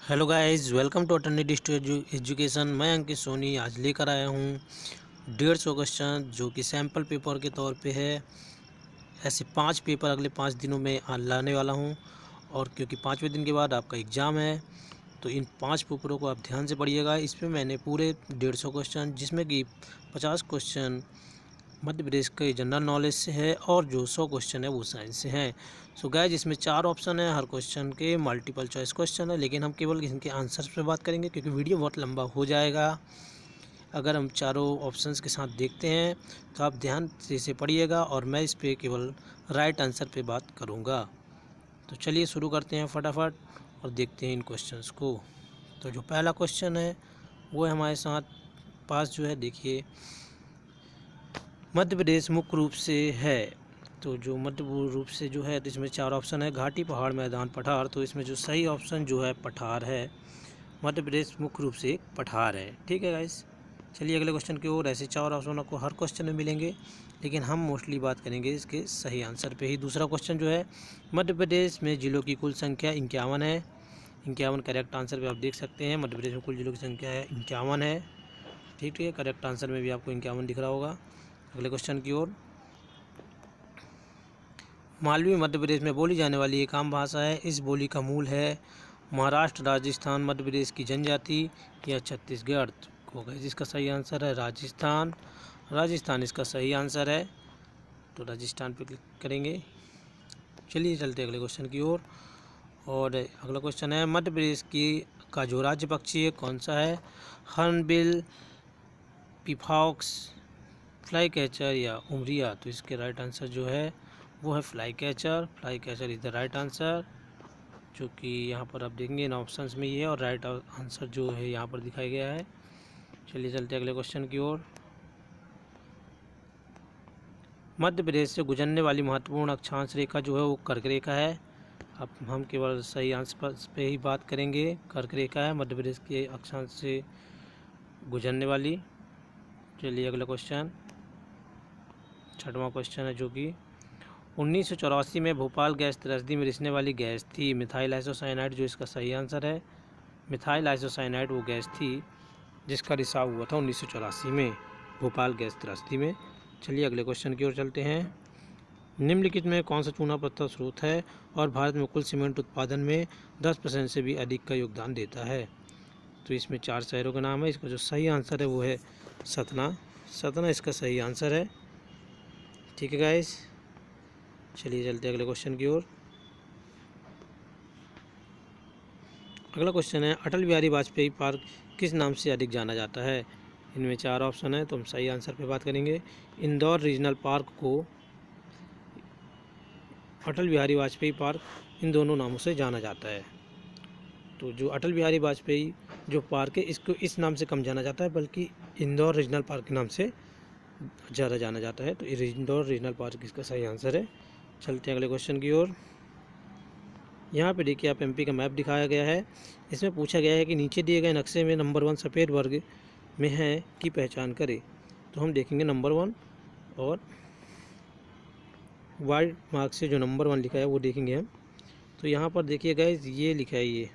Hello guys, welcome to attorney district education. मैं अंकित सोनी आज लेकर आया हूँ 150 क्वेश्चन जो कि सैम्पल पेपर के तौर पे है। ऐसे 5 पेपर अगले 5 दिनों में लाने वाला हूँ, और क्योंकि 5वें दिन के बाद आपका एग्ज़ाम है तो इन 5 पेपरों को आप ध्यान से पढ़िएगा। इसमें मैंने पूरे 150 क्वेश्चन, जिसमें कि 50 क्वेश्चन मध्य प्रदेश के जनरल नॉलेज से है और जो 100 क्वेश्चन है वो साइंस से हैं। सो गाइस, इसमें 4 ऑप्शन है, हर क्वेश्चन के मल्टीपल चॉइस क्वेश्चन है, लेकिन हम केवल इनके आंसर्स पे बात करेंगे क्योंकि वीडियो बहुत लंबा हो जाएगा। अगर हम चारों ऑप्शंस के साथ देखते हैं तो आप ध्यान से इसे पढ़िएगा और मैं इस पे केवल राइट आंसर पे बात करूँगा। तो चलिए शुरू करते हैं फटाफट और देखते हैं इन क्वेश्चंस को। तो जो पहला क्वेश्चन है वो है हमारे साथ पास, जो है देखिए, मध्य प्रदेश मुख्य रूप से है। तो जो मध्य रूप से जो है, तो इसमें 4 ऑप्शन है: घाटी, पहाड़, मैदान, पठार। तो इसमें जो सही ऑप्शन जो है पठार है। मध्य प्रदेश मुख्य रूप से पठार है। ठीक है गाइस, चलिए अगले क्वेश्चन की ओर। ऐसे 4 ऑप्शन आपको हर क्वेश्चन में मिलेंगे, लेकिन हम मोस्टली बात करेंगे इसके सही आंसर पे ही। दूसरा क्वेश्चन जो है, मध्य प्रदेश में जिलों की कुल संख्या 51 है। 51 करेक्ट आंसर पे आप देख सकते हैं। मध्य प्रदेश में कुल जिलों की संख्या है 51 है। ठीक है, करेक्ट आंसर में भी आपको 51 दिख रहा होगा। अगले क्वेश्चन की ओर, मालवी मध्य प्रदेश में बोली जाने वाली एक आम भाषा है। इस बोली का मूल है महाराष्ट्र, राजस्थान, मध्य प्रदेश की जनजाति या छत्तीसगढ़। होगा जिसका सही आंसर है राजस्थान। राजस्थान इसका सही आंसर है, तो राजस्थान पे क्लिक करेंगे। चलिए चलते हैं अगले क्वेश्चन की ओर। और अगला क्वेश्चन है, मध्य प्रदेश की का जो राज्य पक्षी है कौन सा है? हॉर्नबिल, पीफॉक्स, फ्लाई कैचर या उमरिया। तो इसके राइट आंसर जो है वो है fly catcher. Fly catcher is the right answer, जो कि यहाँ पर आप देखेंगे इन ऑप्शंस में ये है, और राइट आंसर जो है यहाँ पर दिखाया गया है। चलिए चलते अगले क्वेश्चन की ओर। मध्य प्रदेश से गुजरने वाली महत्वपूर्ण अक्षांश रेखा जो है वो कर्क रेखा है। अब हम केवल सही आंसर पे ही बात करेंगे। कर्क रेखा है मध्य प्रदेश के अक्षांश से गुजरने वाली। चलिए अगला क्वेश्चन, छठवां क्वेश्चन है, जो कि 1984 में भोपाल गैस त्रसदी में रिसने वाली गैस थी। मिथाइल आइसोसाइनाइड जो इसका सही आंसर है। मिथाइल आइसोसाइनाइड वो गैस थी जिसका रिसाव हुआ था 1984 में भोपाल गैस त्रसदी में। चलिए अगले क्वेश्चन की ओर चलते हैं। निम्नलिखित में कौन सा चूना पत्थर स्रोत है और भारत में कुल सीमेंट उत्पादन में 10% से भी अधिक का योगदान देता है? तो इसमें 4 शहरों का नाम है। इसका जो सही आंसर है वो है सतना। सतना इसका सही आंसर है। ठीक है गाइस, चलिए चलते हैं अगले क्वेश्चन की ओर। अगला क्वेश्चन है, अटल बिहारी वाजपेयी पार्क किस नाम से अधिक जाना जाता है? इनमें 4 ऑप्शन है, तो हम सही आंसर पे बात करेंगे। इंदौर रीजनल पार्क को अटल बिहारी वाजपेयी पार्क, इन दोनों नामों से जाना जाता है। तो जो अटल बिहारी वाजपेयी जो पार्क है इसको इस नाम से कम जाना जाता है, बल्कि इंदौर रीजनल पार्क के नाम से ज़्यादा जाना जाता है। तो इंदौर रीजनल पार्क इसका सही आंसर है। चलते हैं अगले क्वेश्चन की ओर। यहाँ पे देखिए आप एमपी का मैप दिखाया गया है। इसमें पूछा गया है कि नीचे दिए गए नक्शे में नंबर 1 सफ़ेद वर्ग में है की पहचान करें। तो हम देखेंगे नंबर 1, और वाइट मार्क से जो नंबर 1 लिखा है वो देखेंगे हम। तो यहाँ पर देखिए गाइस, ये लिखा है, ये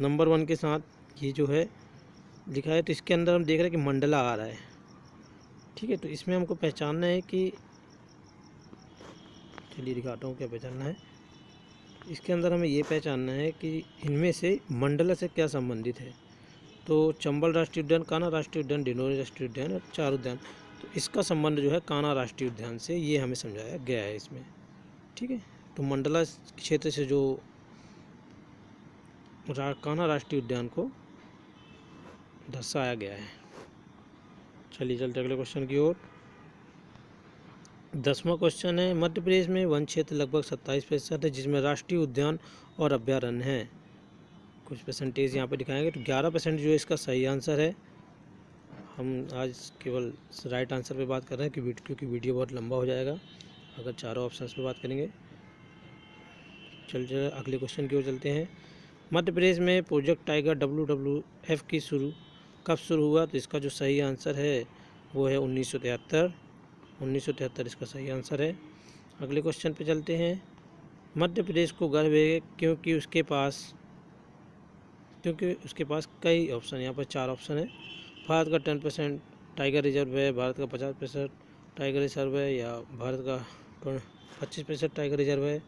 नंबर 1 के साथ ये जो है लिखा है, तो इसके अंदर हम देख रहे हैं कि मंडला आ रहा है। ठीक है, तो इसमें हमको पहचानना है कि, चलिए दिखाता हूँ क्या पहचानना है। इसके अंदर हमें ये पहचानना है कि इनमें से मंडला से क्या संबंधित है। तो चंबल राष्ट्रीय उद्यान, कान्हा राष्ट्रीय उद्यान, डिंडोरी राष्ट्रीय उद्यान और चार उद्यान, तो इसका संबंध जो है कान्हा राष्ट्रीय उद्यान से, ये हमें समझाया गया है इसमें। ठीक है, तो मंडला क्षेत्र से जो कान्हा राष्ट्रीय उद्यान को दर्शाया गया है। चलिए चलते अगले क्वेश्चन की ओर। 10वां क्वेश्चन है, मध्य प्रदेश में वन क्षेत्र लगभग 27% है, जिसमें राष्ट्रीय उद्यान और अभ्यारण्य हैं। कुछ परसेंटेज यहाँ पे दिखाएंगे, तो 11% जो है इसका सही आंसर है। हम आज केवल राइट आंसर पे बात कर रहे हैं क्योंकि वीडियो बहुत लंबा हो जाएगा अगर चारों ऑप्शंस पे बात करेंगे। चलिए अगले क्वेश्चन की ओर चलते हैं। मध्य प्रदेश में प्रोजेक्ट टाइगर WWF की कब शुरू हुआ? तो इसका जो सही आंसर है वो है 1973। 1973 इसका सही आंसर है। अगले क्वेश्चन पे चलते हैं। मध्य प्रदेश को गर्व है क्योंकि उसके पास कई ऑप्शन, यहाँ पर 4 ऑप्शन है। भारत का 10% टाइगर रिजर्व है, भारत का 50% टाइगर रिजर्व है, या भारत का 25% टाइगर रिजर्व है,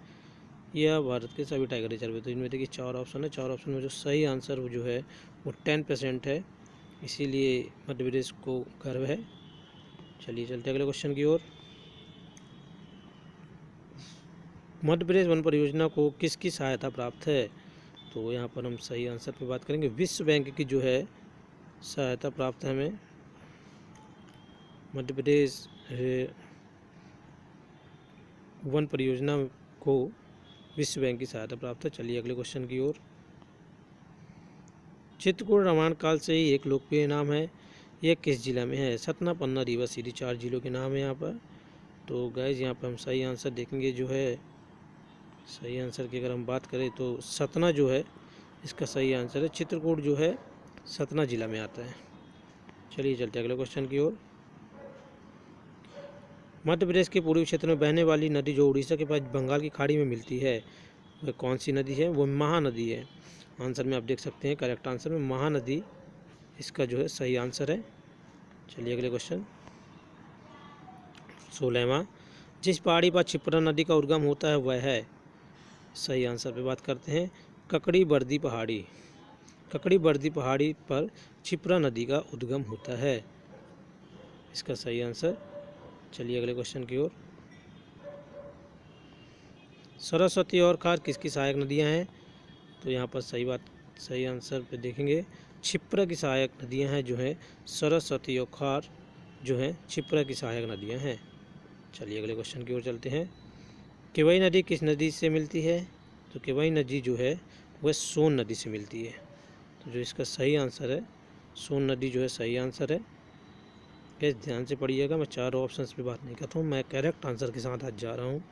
या भारत के सभी टाइगर रिजर्व है। तो इनमें देखिए 4 ऑप्शन है। 4 ऑप्शन में जो सही आंसर जो है वो 10% है, इसीलिए मध्य प्रदेश को गर्व है। चलिए चलते अगले क्वेश्चन की ओर। मध्य प्रदेश वन परियोजना को किसकी सहायता प्राप्त है? तो यहाँ पर हम सही आंसर पे बात करेंगे। विश्व बैंक की जो है सहायता प्राप्त है हमें। मध्य प्रदेश वन परियोजना को विश्व बैंक की सहायता प्राप्त है। चलिए अगले क्वेश्चन की ओर। चित्रकूट रामायण काल से ही एक लोकप्रिय नाम है, यह किस जिला में है? सतना, पन्ना, रीवा, सीधी, 4 जिलों के नाम है यहाँ पर। तो गाइज यहाँ पर हम सही आंसर देखेंगे, जो है सही आंसर की अगर हम बात करें तो सतना जो है इसका सही आंसर है। चित्रकूट जो है सतना जिला में आता है। चलिए चलते अगले क्वेश्चन की ओर। मध्य प्रदेश के पूर्वी क्षेत्र में बहने वाली नदी जो उड़ीसा के पास बंगाल की खाड़ी में मिलती है, वह कौन सी नदी है? वो महानदी है। आंसर में आप देख सकते हैं, करेक्ट आंसर में महानदी इसका जो है सही आंसर है। चलिए अगले क्वेश्चन 16वां। जिस पहाड़ी पर क्षिप्रा नदी का उद्गम होता है वह है? सही आंसर पे बात करते हैं, ककड़ी बर्दी पहाड़ी। ककड़ी बर्दी पहाड़ी पर क्षिप्रा नदी का उद्गम होता है, इसका सही आंसर। चलिए अगले क्वेश्चन की ओर। सरस्वती और खार किसकी सहायक नदियां हैं? तो यहाँ पर सही आंसर पे देखेंगे, क्षिप्रा की सहायक नदियां हैं जो हैं सरस्वती और खार जो हैं क्षिप्रा की सहायक नदियां हैं। चलिए अगले क्वेश्चन की ओर चलते हैं। केवई नदी किस नदी से मिलती है? तो केवई नदी जो है वह सोन नदी से मिलती है। तो जो इसका सही आंसर है सोन नदी जो है सही आंसर है। गैस ध्यान से पढ़िएगा, मैं 4 ऑप्शंस पे बात नहीं करता हूँ, मैं करेक्ट आंसर के साथ आज जा रहा हूँ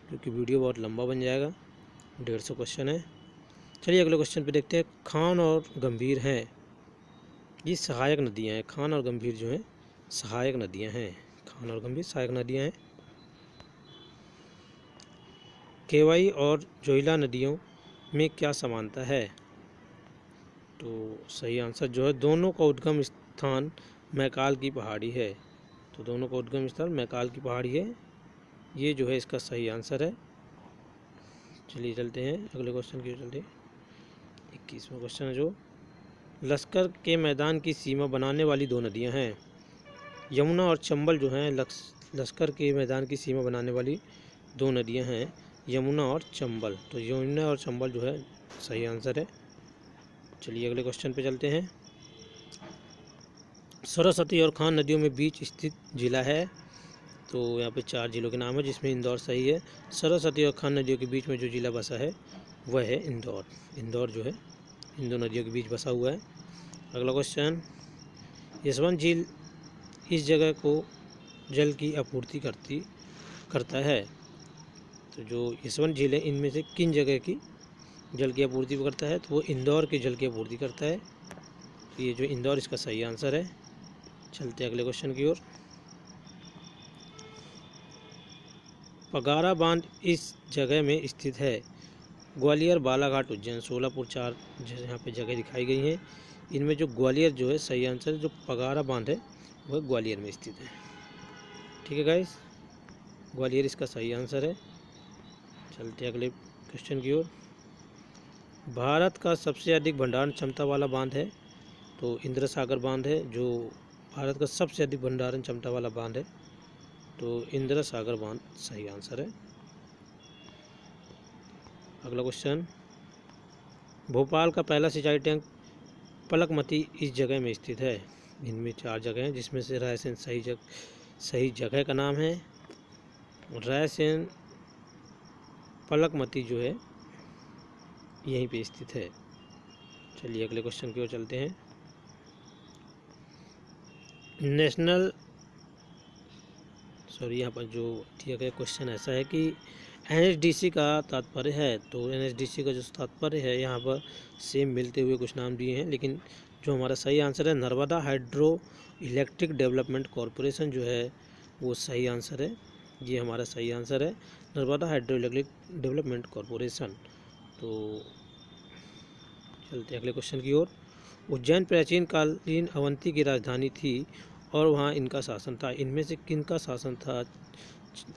क्योंकि वीडियो बहुत लंबा बन जाएगा। 150 क्वेश्चन है। चलिए अगले क्वेश्चन पे देखते हैं। खान और गंभीर हैं, ये सहायक नदियाँ हैं। खान और गंभीर जो हैं सहायक नदियाँ हैं। खान और गंभीर सहायक नदियाँ हैं। केवई और जोइला नदियों में क्या समानता है? तो सही आंसर जो है दोनों का उद्गम स्थान मैकाल की पहाड़ी है। तो दोनों का उद्गम स्थान मैकाल की पहाड़ी है, ये जो है इसका सही आंसर है। चलिए चलते हैं अगले क्वेश्चन की ओर चलते हैं। 21वां क्वेश्चन है जो लश्कर के मैदान की सीमा बनाने वाली 2 नदियां हैं। यमुना और चंबल जो हैं लश्कर के मैदान की सीमा बनाने वाली 2 नदियां हैं, यमुना और चंबल। तो यमुना और चंबल जो है सही आंसर है। चलिए अगले क्वेश्चन पे चलते हैं। सरस्वती और खान नदियों में बीच स्थित जिला है? तो यहाँ पे 4 जिलों के नाम है जिसमें इंदौर सही है। सरस्वती और खान नदियों के बीच में जो जिला बसा है वह है इंदौर। इंदौर जो है इन 2 नदियों के बीच बसा हुआ है। अगला क्वेश्चन, यशवंत झील इस जगह को जल की आपूर्ति करता है? तो जो यशवंत झील है इनमें से किन जगह की जल की आपूर्ति करता है? तो वो इंदौर के जल की आपूर्ति करता है। तो ये जो इंदौर इसका सही आंसर है। चलते अगले क्वेश्चन की ओर। पगारा बांध इस जगह में स्थित है? ग्वालियर, बालाघाट, उज्जैन, सोलापुर, 4 यहाँ पे जगह दिखाई गई हैं। इनमें जो ग्वालियर जो है सही आंसर है। जो पगारा बांध है वह ग्वालियर में स्थित है। ठीक है गाइस, ग्वालियर इसका सही आंसर है। चलते अगले क्वेश्चन की ओर। भारत का सबसे अधिक भंडारण क्षमता वाला बांध है? तो इंदिरा सागर बांध है जो भारत का सबसे अधिक भंडारण क्षमता वाला बांध है। तो इंदिरा सागर बांध सही आंसर है। अगला क्वेश्चन, भोपाल का पहला सिंचाई टैंक पलकमती इस जगह में स्थित है? इनमें 4 जगह हैं जिसमें से रायसेन सही जगह का नाम है। रायसेन पलकमती जो है यहीं पे स्थित है। चलिए अगले क्वेश्चन की ओर चलते हैं। यहाँ पर जो दिया गया क्वेश्चन ऐसा है कि NHDC का तात्पर्य है। तो NHDC का जो तात्पर्य है यहाँ पर सेम मिलते हुए कुछ नाम दिए हैं, लेकिन जो हमारा सही आंसर है Narmada hydro electric development corporation जो है वो सही आंसर है। ये हमारा सही आंसर है, Narmada hydro electric development corporation. तो चलते हैं अगले क्वेश्चन की ओर। उज्जैन प्राचीन कालीन अवंती की राजधानी थी और वहाँ इनका शासन था। इनमें से किनका शासन था?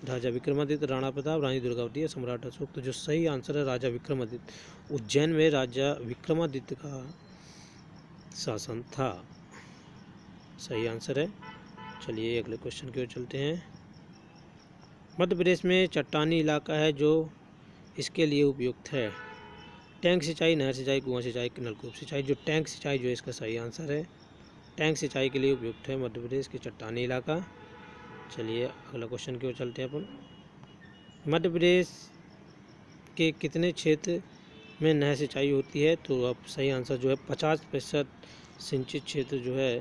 राजा विक्रमादित्य, राणा प्रताप, रानी दुर्गावती या सम्राट अशोक। तो जो सही आंसर है राजा विक्रमादित्य। उज्जैन में राजा विक्रमादित्य का शासन था। सही आंसर है। चलिए अगले क्वेश्चन की ओर चलते हैं। मध्य प्रदेश में चट्टानी इलाका है जो इसके लिए उपयुक्त है। टैंक सिंचाई, नहर सिंचाई, कुआं सिंचाई, नलकूप सिंचाई। जो टैंक सिंचाई जो है इसका सही आंसर है। टैंक सिंचाई के लिए उपयुक्त है मध्य प्रदेश की चट्टानी इलाका। चलिए अगला क्वेश्चन की ओर चलते हैं अपन। मध्य प्रदेश के कितने क्षेत्र में नहर सिंचाई होती है? तो अब सही आंसर जो है 50% सिंचित क्षेत्र जो है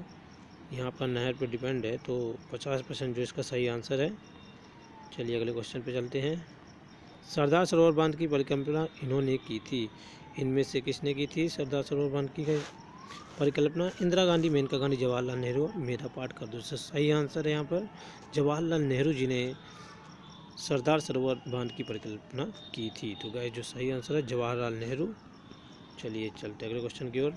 यहाँ पर नहर पर डिपेंड है, तो 50% जो इसका सही आंसर है। चलिए अगले क्वेश्चन पे चलते हैं। सरदार सरोवर बांध की परिकल्पना इन्होंने की थी। इनमें से किसने की थी सरदार सरोवर बांध की परिकल्पना? इंदिरा गांधी, मेनका गांधी, जवाहरलाल नेहरू। मेरा पाठ कर दो। सही आंसर है यहाँ पर जवाहरलाल नेहरू जी ने सरदार सरोवर बांध की परिकल्पना की थी। तो गाइस जो सही आंसर है जवाहरलाल नेहरू। चलिए चलते अगले क्वेश्चन की ओर।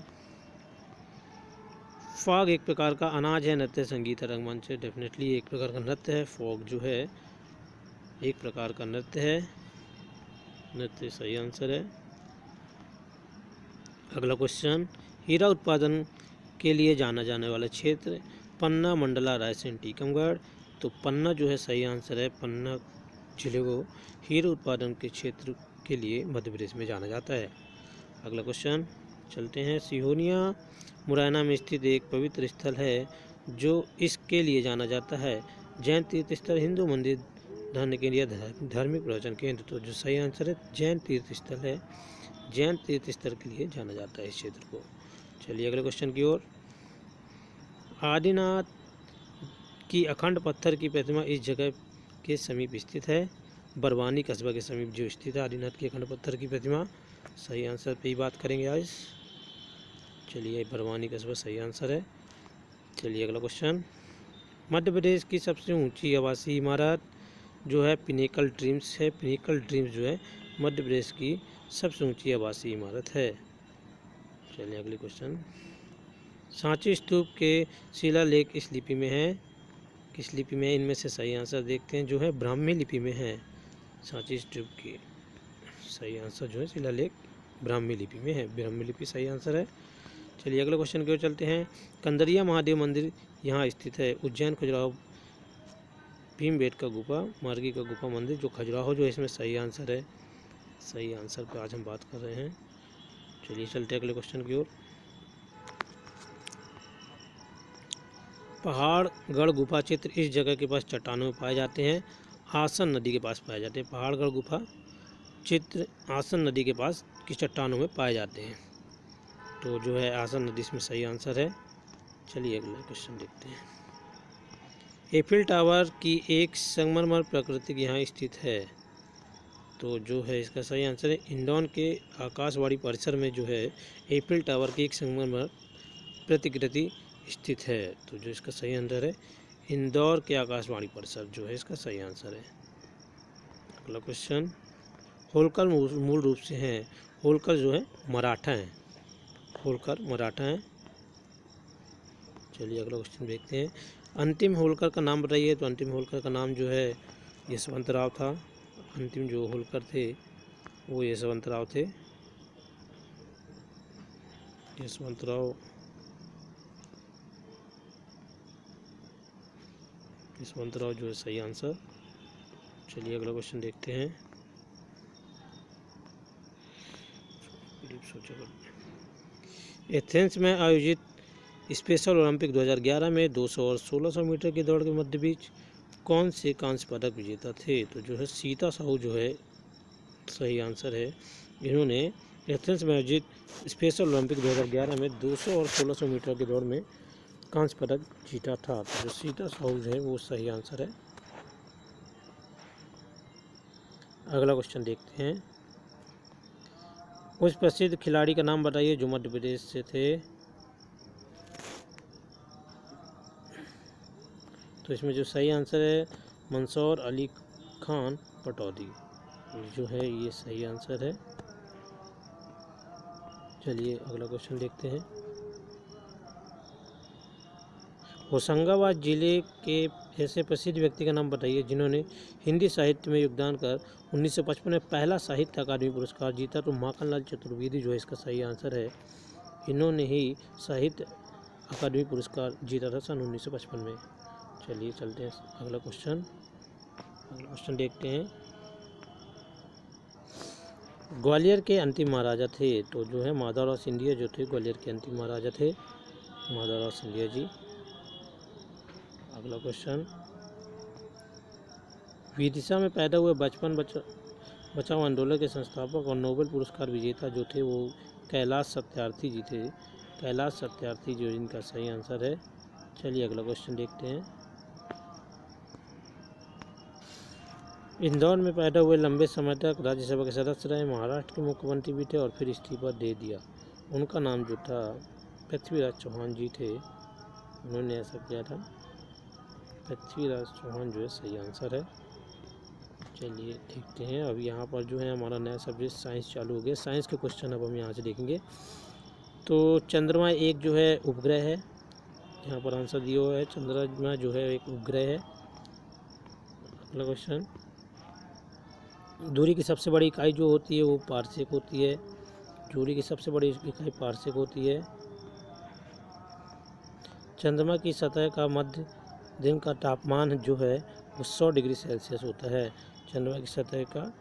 फॉग एक प्रकार का अनाज है, नृत्य, संगीत, रंगमंच। डेफिनेटली एक प्रकार का नृत्य है। फॉग जो है एक प्रकार का नृत्य है। नृत्य सही आंसर है। अगला क्वेश्चन। हीरा उत्पादन के लिए जाना जाने वाला क्षेत्र? पन्ना, मंडला, रायसेन, टीकमगढ़। तो पन्ना जो है सही आंसर है। पन्ना जिले को हीरा उत्पादन के क्षेत्र के लिए मध्य प्रदेश में जाना जाता है। अगला क्वेश्चन चलते हैं। सिहोनिया मुरैना में स्थित एक पवित्र स्थल है जो इसके लिए जाना जाता है? जैन तीर्थ स्थल, हिंदू मंदिर, धर्म केंद्र, धार्मिक प्रवचन केंद्र। तो जो सही आंसर है जैन तीर्थ स्थल है। जैन तीर्थ स्थल के लिए जाना जाता है इस क्षेत्र को। चलिए अगले क्वेश्चन की ओर। आदिनाथ की अखंड पत्थर की प्रतिमा इस जगह के समीप स्थित है? बरवानी कस्बा के समीप जो स्थित है आदिनाथ की अखंड पत्थर की प्रतिमा। सही आंसर पे ही बात करेंगे आज। चलिए बरवानी कस्बा सही आंसर है। चलिए अगला क्वेश्चन। मध्य प्रदेश की सबसे ऊंची आवासीय इमारत जो है पिनेकल ड्रीम्स है। पिनेकल ड्रीम्स जो है मध्य प्रदेश की सबसे ऊंची आवासीय इमारत है। चलिए अगले क्वेश्चन। सांची स्तूप के शिलालेख इस लिपि में है? किस लिपि में है? इनमें से सही आंसर देखते हैं जो है ब्राह्मी लिपि में है। सांची स्तूप की सही आंसर जो है शिलालेख ब्राह्मी लिपि में है। ब्राह्मी लिपि सही आंसर है। चलिए अगले क्वेश्चन की ओर चलते हैं। कंदरिया महादेव मंदिर यहाँ स्थित है? उज्जैन, खजुराहो, भीमबेटका गुफा, मार्गी का गुफा मंदिर। जो खजुराहो जो है इसमें सही आंसर है। सही आंसर पर आज हम बात कर रहे हैं। चलिए चलते हैं अगले क्वेश्चन की ओर। पहाड़गढ़ गुफा चित्र इस जगह के पास चट्टानों में पाए जाते हैं? आसन नदी के पास पाए जाते हैं। पहाड़गढ़ गुफा चित्र आसन नदी के पास की चट्टानों में पाए जाते हैं। तो जो है आसन नदी इसमें सही आंसर है। चलिए अगला क्वेश्चन देखते हैं। एफिल टावर की एक संगमरमर प्रकृति यहाँ स्थित है? तो जो है इसका सही आंसर है इंदौर के आकाशवाणी परिसर में जो है एफिल टावर की एक संगमरमर प्रतिकृति स्थित है। तो जो इसका सही आंसर है इंदौर के आकाशवाणी परिसर जो है इसका सही आंसर है। अगला क्वेश्चन। होलकर मूल रूप से हैं? होलकर जो है मराठा हैं। होलकर मराठा हैं। चलिए अगला क्वेश्चन देखते हैं। अंतिम होलकर का नाम बताइए? तो अंतिम होलकर का नाम जो है यशवंतराव था। अंतिम जो होलकर थे वो यशवंतराव थे। यशवंतराव जो है सही आंसर। चलिए अगला क्वेश्चन देखते हैं। एथेंस में आयोजित स्पेशल ओलंपिक 2011 में 200 और 1600 मीटर की दौड़ के मध्य बीच कौन से कांस्य पदक विजेता थे? तो जो है सीता साहू जो है सही आंसर है। इन्होंने एथेंस में आयोजित स्पेशल ओलंपिक 2011 में 200 और 1600 मीटर की दौड़ में कांस्य पदक जीता था। तो जो सीता साहू है वो सही आंसर है। अगला क्वेश्चन देखते हैं। उस प्रसिद्ध खिलाड़ी का नाम बताइए जो मध्य प्रदेश से थे? तो इसमें जो सही आंसर है मंसूर अली खान पटौदी जो है ये सही आंसर है। चलिए अगला क्वेश्चन देखते हैं। होशंगाबाद जिले के ऐसे प्रसिद्ध व्यक्ति का नाम बताइए जिन्होंने हिंदी साहित्य में योगदान कर 1955 में पहला साहित्य अकादमी पुरस्कार जीता। तो माखनलाल चतुर्वेदी जो है इसका सही आंसर है। इन्होंने ही साहित्य अकादमी पुरस्कार जीता था सन 1955 में। चलिए चलते हैं अगला क्वेश्चन देखते हैं। ग्वालियर के अंतिम महाराजा थे, तो जो है माधवराव सिंधिया जो थे ग्वालियर के अंतिम महाराजा थे, माधवराव सिंधिया जी। अगला क्वेश्चन, विदिशा में पैदा हुए बचपन बचाओ आंदोलन के संस्थापक और नोबेल पुरस्कार विजेता जो थे वो कैलाश सत्यार्थी जी थे। कैलाश सत्यार्थी जो इनका सही आंसर है। चलिए अगला क्वेश्चन देखते हैं। इंदौर में पैदा हुए लंबे समय तक राज्यसभा के सदस्य रहे, महाराष्ट्र के मुख्यमंत्री भी थे और फिर इस्तीफा दे दिया। उनका नाम जो था पृथ्वीराज चौहान जी थे, उन्होंने ऐसा किया था। पृथ्वीराज चौहान जो है सही आंसर है। चलिए देखते हैं। अब यहाँ पर जो है हमारा नया सब्जेक्ट साइंस चालू हो गया। साइंस के क्वेश्चन अब हम यहाँ से देखेंगे। तो चंद्रमा एक जो है उपग्रह है, यहाँ पर आंसर दिया हुआ है। चंद्रमा जो है एक उपग्रह है। अगला क्वेश्चन, दूरी की सबसे बड़ी इकाई जो होती है वो पारसेक होती है। दूरी की सबसे बड़ी इकाई पारसेक होती है। चंद्रमा की सतह का मध्य दिन का तापमान जो है वो 100 डिग्री सेल्सियस होता है। चंद्रमा की सतह का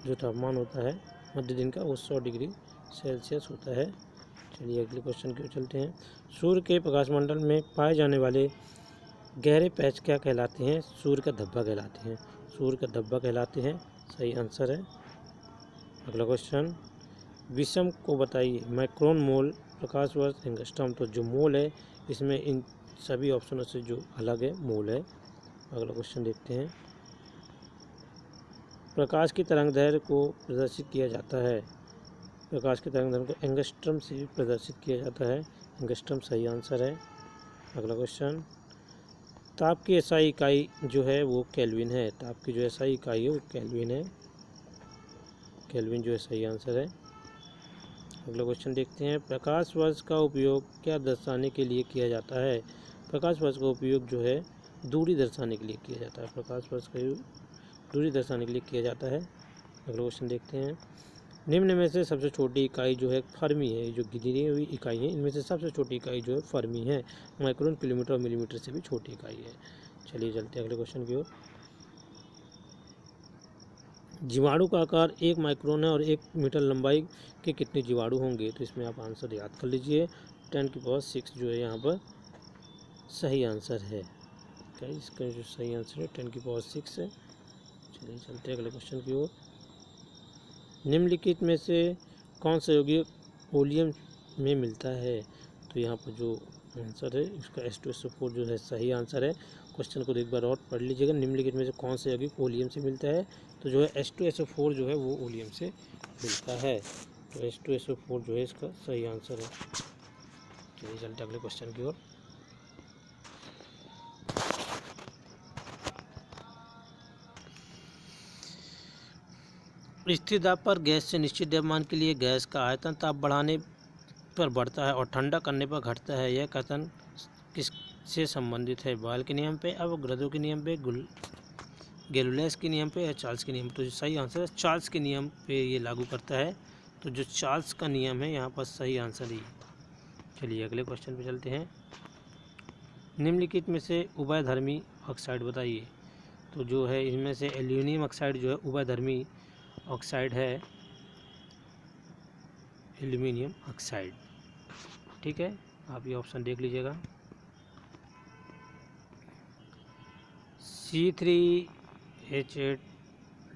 जो तापमान होता है मध्य दिन का वो 100 डिग्री सेल्सियस होता है। चलिए अगले क्वेश्चन की ओर चलते हैं। सूर्य के प्रकाशमंडल में पाए जाने वाले गहरे पैच क्या कहलाते हैं? सूर्य का धब्बा कहलाते हैं। सूर्य का धब्बा कहलाते हैं, सही आंसर है। अगला क्वेश्चन, विषम को बताइए। माइक्रोन, मोल, प्रकाश वर्ष, एंगस्ट्रॉम। तो जो मोल है इसमें इन सभी ऑप्शनों से जो अलग है मोल है। अगला क्वेश्चन देखते हैं। प्रकाश की तरंगदैर्घ्य को प्रदर्शित किया जाता है। प्रकाश की तरंगदैर्घ्य को एंगस्ट्रॉम से प्रदर्शित किया जाता है। एंगस्ट्रॉम सही आंसर है। अगला क्वेश्चन, ताप की एसआई इकाई जो है वो केल्विन है। ताप की जो एसआई इकाई है वो केल्विन है। केल्विन जो है सही आंसर है। अगला क्वेश्चन देखते हैं। प्रकाश वर्ष का उपयोग क्या दर्शाने के लिए किया जाता है? प्रकाश वर्ष का उपयोग जो है दूरी दर्शाने के लिए किया जाता है। प्रकाश वर्ष का दूरी दर्शाने के लिए किया जाता है। अगला क्वेश्चन देखते हैं। निम्न में से सबसे छोटी इकाई जो है फर्मी है। जो गिरी हुई इकाई है इनमें से सबसे छोटी इकाई जो है फर्मी है। माइक्रोन, किलोमीटर और मिलीमीटर से भी छोटी इकाई है। चलिए चलते हैं अगले क्वेश्चन की ओर। जीवाणु का आकार 1 माइक्रोन है और 1 मीटर लंबाई के कितने जीवाणु होंगे? तो इसमें आप आंसर याद कर लीजिए। 10⁶ जो है यहाँ पर सही आंसर है। क्या इसका जो सही आंसर है 10⁶ है। चलिए चलते हैं अगले क्वेश्चन की ओर। निम्नलिखित में से कौन सा यौगिक ओलियम में मिलता है? तो यहाँ पर जो आंसर है इसका H2SO4 जो है सही आंसर है। क्वेश्चन को एक बार और पढ़ लीजिएगा। निम्नलिखित में से कौन सा यौगिक ओलियम से मिलता है? तो जो है H2SO4 जो है वो ओलियम से मिलता है। तो H2SO4 जो है इसका सही आंसर है। चलिए चलते अगले क्वेश्चन की ओर। स्थिर दाब पर गैस से निश्चित द्रव्यमान के लिए गैस का आयतन ताप बढ़ाने पर बढ़ता है और ठंडा करने पर घटता है। यह कथन किससे संबंधित है? बॉयल के नियम पे, अवोगाद्रो के नियम पे, गैलिलियो के नियम पे या चार्ल्स के नियम? तो सही आंसर है चार्ल्स के नियम पे ये लागू करता है। तो जो चार्ल्स का नियम है यहाँ पर सही आंसर ही। चलिए अगले क्वेश्चन पे चलते हैं। निम्नलिखित में से उभयधर्मी ऑक्साइड बताइए। तो जो है इनमें से एल्यूमिनियम ऑक्साइड जो है उभयधर्मी ऑक्साइड है, एल्यूमिनियम ऑक्साइड। ठीक है, आप ये ऑप्शन देख लीजिएगा। C3H8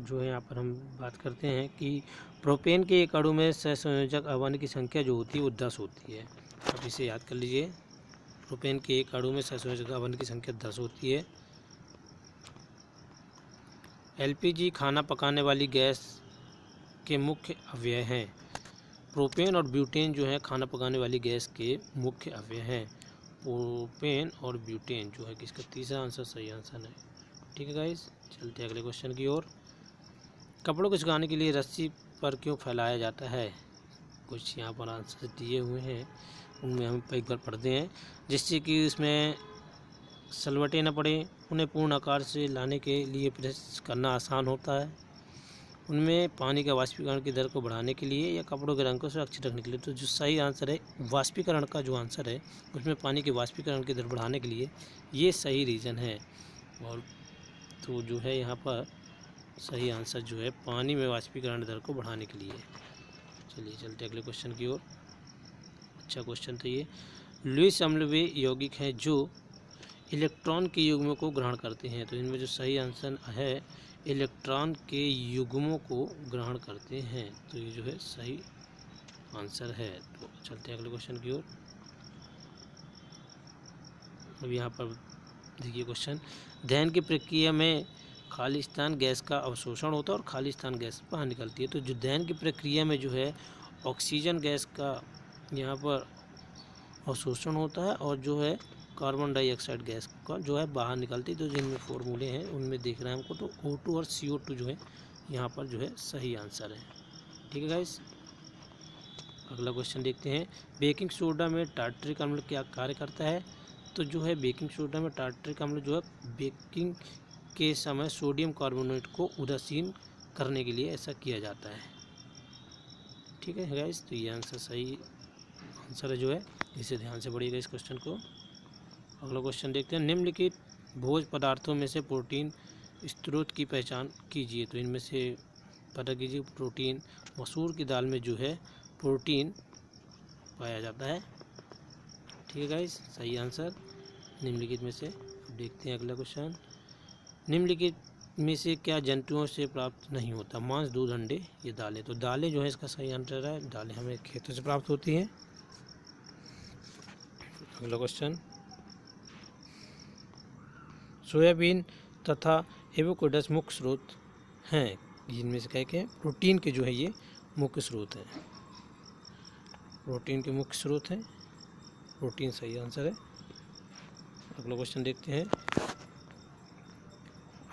जो है यहाँ पर हम बात करते हैं कि प्रोपेन के एक अणु में सहसंयोजक अवन की संख्या जो होती है वो 10 होती है। आप इसे याद कर लीजिए। प्रोपेन के एक अणु में सहसंयोजक अवन की संख्या 10 होती है। LPG खाना पकाने वाली गैस के मुख्य अवयव हैं। प्रोपेन और ब्यूटेन जो है खाना पकाने वाली गैस के मुख्य अवयव हैं। प्रोपेन और ब्यूटेन जो है कि इसका तीसरा आंसर सही आंसर है। ठीक है गाइस, चलते हैं अगले क्वेश्चन की ओर। कपड़ों को सुखाने के लिए रस्सी पर क्यों फैलाया जाता है? कुछ यहाँ पर आंसर दिए हुए हैं, उनमें हम एक बार पढ़ते हैं, जिससे कि इसमें सलवटें न पड़े। उन्हें पूर्ण आकार से लाने के लिए प्रेस करना आसान होता है। उनमें पानी का वाष्पीकरण की दर को बढ़ाने के लिए या कपड़ों के रंग को सुरक्षित रखने के लिए। तो जो सही आंसर है वाष्पीकरण का, जो आंसर है उसमें पानी के वाष्पीकरण की दर बढ़ाने के लिए, ये सही रीज़न है। और तो जो है यहाँ पर सही आंसर जो है पानी में वाष्पीकरण दर को बढ़ाने के लिए। चलिए चलते अगले क्वेश्चन की ओर। अच्छा क्वेश्चन था ये। लुईस अम्ल वे यौगिक हैं जो इलेक्ट्रॉन के युग्मों को ग्रहण करते हैं। तो इनमें जो सही आंसर है इलेक्ट्रॉन के युग्मों को ग्रहण करते हैं। तो ये जो है सही आंसर है। तो चलते हैं अगले क्वेश्चन की ओर। अब यहाँ पर देखिए क्वेश्चन, दहन की प्रक्रिया में खालिस्तान गैस का अवशोषण होता है और खालिस्तान गैस बाहर निकलती है। तो जो दहन की प्रक्रिया में जो है ऑक्सीजन गैस का यहाँ पर अवशोषण होता है और जो है कार्बन डाइऑक्साइड गैस का जो है बाहर निकलती है। तो जिनमें फॉर्मूले हैं उनमें देख रहे हैं हमको, तो O2 और CO2 जो है यहाँ पर जो है सही आंसर है। ठीक है गाइस, अगला क्वेश्चन देखते हैं। बेकिंग सोडा में टार्टरिक अम्ल क्या कार्य करता है। तो जो है बेकिंग सोडा में टार्टरिक अम्ल जो है बेकिंग के समय सोडियम कार्बोनेट को उदासीन करने के लिए ऐसा किया जाता है। ठीक है गाइस, तो ये आंसर सही आंसर है जो है, इसे ध्यान से पढ़िएगा इस क्वेश्चन को। अगला क्वेश्चन देखते हैं। निम्नलिखित भोज पदार्थों में से प्रोटीन स्रोत की पहचान कीजिए। तो इनमें से पता कीजिए प्रोटीन, मसूर की दाल में जो है प्रोटीन पाया जाता है। ठीक है गाइस, सही आंसर निम्नलिखित में से। देखते हैं अगला क्वेश्चन। निम्नलिखित में से क्या जंतुओं से प्राप्त नहीं होता। मांस, दूध, अंडे, ये दालें। तो दालें जो है इसका सही आंसर है। दालें हमें खेतों से प्राप्त होती हैं। अगला क्वेश्चन, सोयाबीन तथा एवोकाडो मुख्य स्रोत हैं। जिनमें से क्या प्रोटीन के जो है ये मुख्य स्रोत हैं। प्रोटीन के मुख्य स्रोत हैं, प्रोटीन सही आंसर है। अगला क्वेश्चन देखते हैं।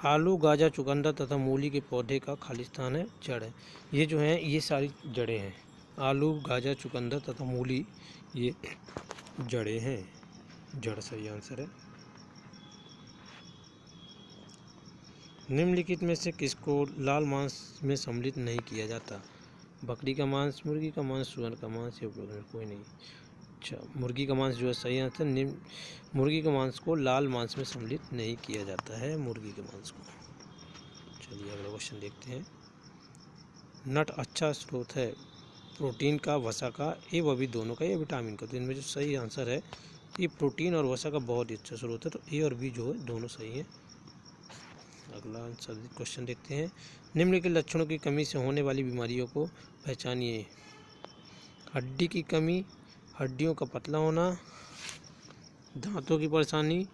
आलू, गाजर, चुकंदर तथा मूली के पौधे का खालिस्तान है जड़ है। ये जो है ये सारी जड़ें हैं। आलू, गाजर, चुकंदर तथा मूली ये जड़ें हैं। जड़ सही आंसर है। निम्नलिखित में से किसको लाल मांस में सम्मिलित नहीं किया जाता। बकरी का मांस, मुर्गी का मांस, सुअर का मांस या कोई नहीं। अच्छा, मुर्गी का मांस जो है सही आंसर। मुर्गी के मांस को लाल मांस में सम्मिलित नहीं किया जाता है, मुर्गी के मांस को। चलिए अगला क्वेश्चन देखते हैं। नट अच्छा स्रोत है प्रोटीन का, वसा का, ए व बी दोनों का या विटामिन का। तो इनमें जो सही आंसर है ये प्रोटीन और वसा का बहुत ही अच्छा स्रोत है। तो ए और बी जो है दोनों सही है। अगला आंसर क्वेश्चन देखते हैं। निम्नलिखित लक्षणों की कमी से होने वाली बीमारियों को पहचानिए। हड्डी की कमी, हड्डियों का पतला होना, दांतों की परेशानी,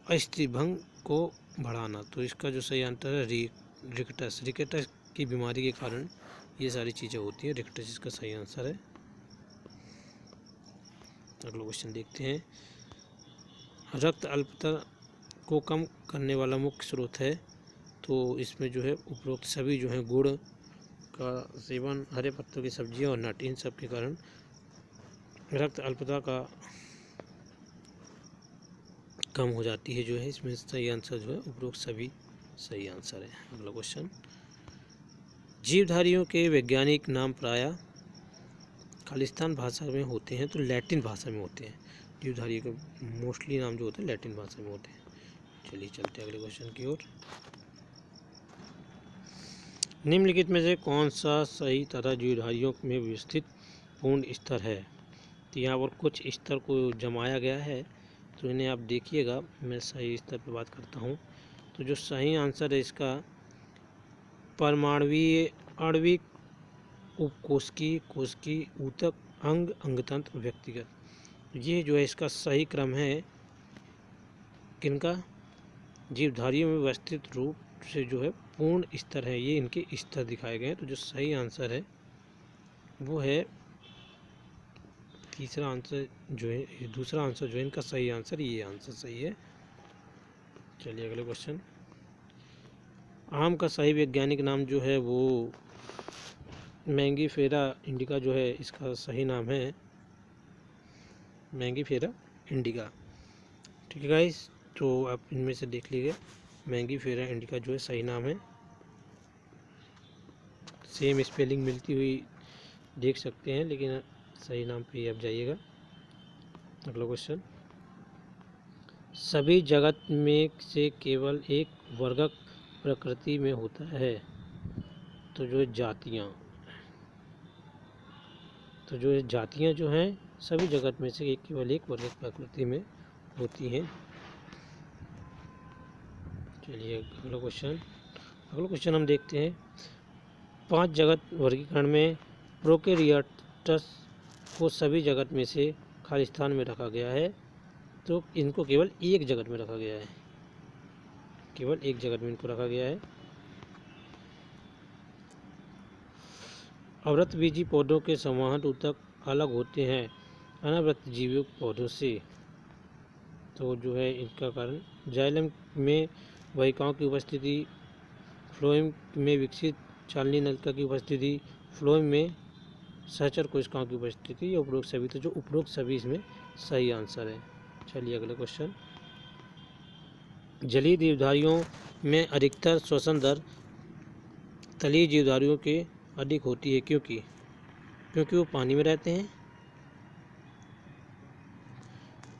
अस्थिभंग को बढ़ाना। तो इसका जो सही आंसर है रिकेटस। रिकेटस की बीमारी के कारण ये सारी चीज़ें होती हैं। रिकेटस इसका सही आंसर है। अगला क्वेश्चन देखते हैं। रक्त अल्पता को कम करने वाला मुख्य स्रोत है। तो इसमें जो है उपरोक्त सभी जो है गुड़ का सेवन, हरे पत्तों की सब्जियां और नट, इन सब के कारण रक्त अल्पता का कम हो जाती है जो है। इसमें सही आंसर जो है उपरोक्त सभी सही आंसर है। अगला क्वेश्चन, जीवधारियों के वैज्ञानिक नाम प्रायः खालिस्तान भाषा में होते हैं तो लैटिन भाषा में होते हैं। जीवधारियों के मोस्टली नाम जो होते हैं लैटिन भाषा में होते हैं। चलिए चलते हैं अगले क्वेश्चन की ओर। निम्नलिखित में से कौन सा सही तथा जीवधारियों में व्यवस्थित पूर्ण स्तर है। तो यहाँ पर कुछ स्तर को जमाया गया है, तो इन्हें आप देखिएगा। मैं सही स्तर पर बात करता हूँ। तो जो सही आंसर है इसका परमाणुवीय, आणविक, उपकोशिकी, कोशिकी, ऊतक, अंग, अंगतंत्र, व्यक्तिगत, ये जो है इसका सही क्रम है। किनका, जीवधारियों में व्यवस्थित रूप से जो है पूर्ण स्तर है, ये इनके स्तर दिखाए गए हैं। तो जो सही आंसर है वो है तीसरा आंसर जो है, दूसरा आंसर जो है इनका सही आंसर, ये आंसर सही है। चलिए अगले क्वेश्चन। आम का सही वैज्ञानिक नाम जो है वो मैंगीफेरा इंडिका जो है इसका सही नाम है मैंगीफेरा इंडिका। ठीक है गाइस, तो आप इनमें से देख लीजिए, मैंगीफेरा इंडिका जो है सही नाम है। सेम स्पेलिंग मिलती हुई देख सकते हैं, लेकिन सही नाम पे आप जाइएगा। अगला क्वेश्चन, सभी जगत में से केवल एक वर्गक प्रकृति में होता है। तो जो जातियाँ जो हैं सभी जगत में से केवल एक वर्गक प्रकृति में होती हैं। चलिए अगला क्वेश्चन हम देखते हैं। 5 जगत वर्गीकरण में प्रोकैरियोट्स को सभी जगत में से खालिस्तान में रखा गया है, तो इनको केवल एक जगत में रखा गया है, केवल एक जगत में इनको रखा गया है। आवृतबीजी पौधों के संवहन ऊतक अलग होते हैं अनावृतजीवी पौधों से। तो जो है इनका कारण जाइलम में वाहिकाओं की उपस्थिति, फ्लोएम में विकसित चालनी नलिका की उपस्थिति, फ्लोएम में सहचर कोशिकाओं की उपस्थिति, या उपरोक्त सभी। तो जो उपरोक्त सभी इसमें सही आंसर है। चलिए अगला क्वेश्चन, जलीय जीवधारियों में अधिकतर श्वसन दर तलीय जीवधारियों के अधिक होती है, क्योंकि वो पानी में रहते हैं।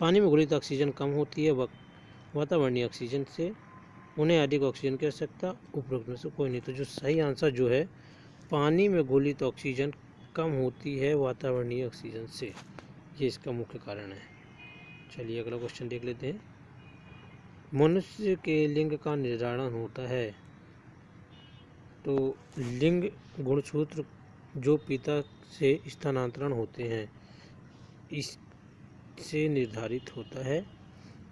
पानी में घुलित ऑक्सीजन कम होती है वातावरणीय ऑक्सीजन से, उन्हें अधिक ऑक्सीजन की आवश्यकता। उपरोक्त में से कोई नहीं। तो जो सही आंसर जो है, पानी में घुलित ऑक्सीजन कम होती है वातावरणीय ऑक्सीजन से, ये इसका मुख्य कारण है। चलिए अगला क्वेश्चन देख लेते हैं। मनुष्य के लिंग का निर्धारण होता है। तो लिंग गुणसूत्र जो पिता से स्थानांतरण होते हैं इससे निर्धारित होता है।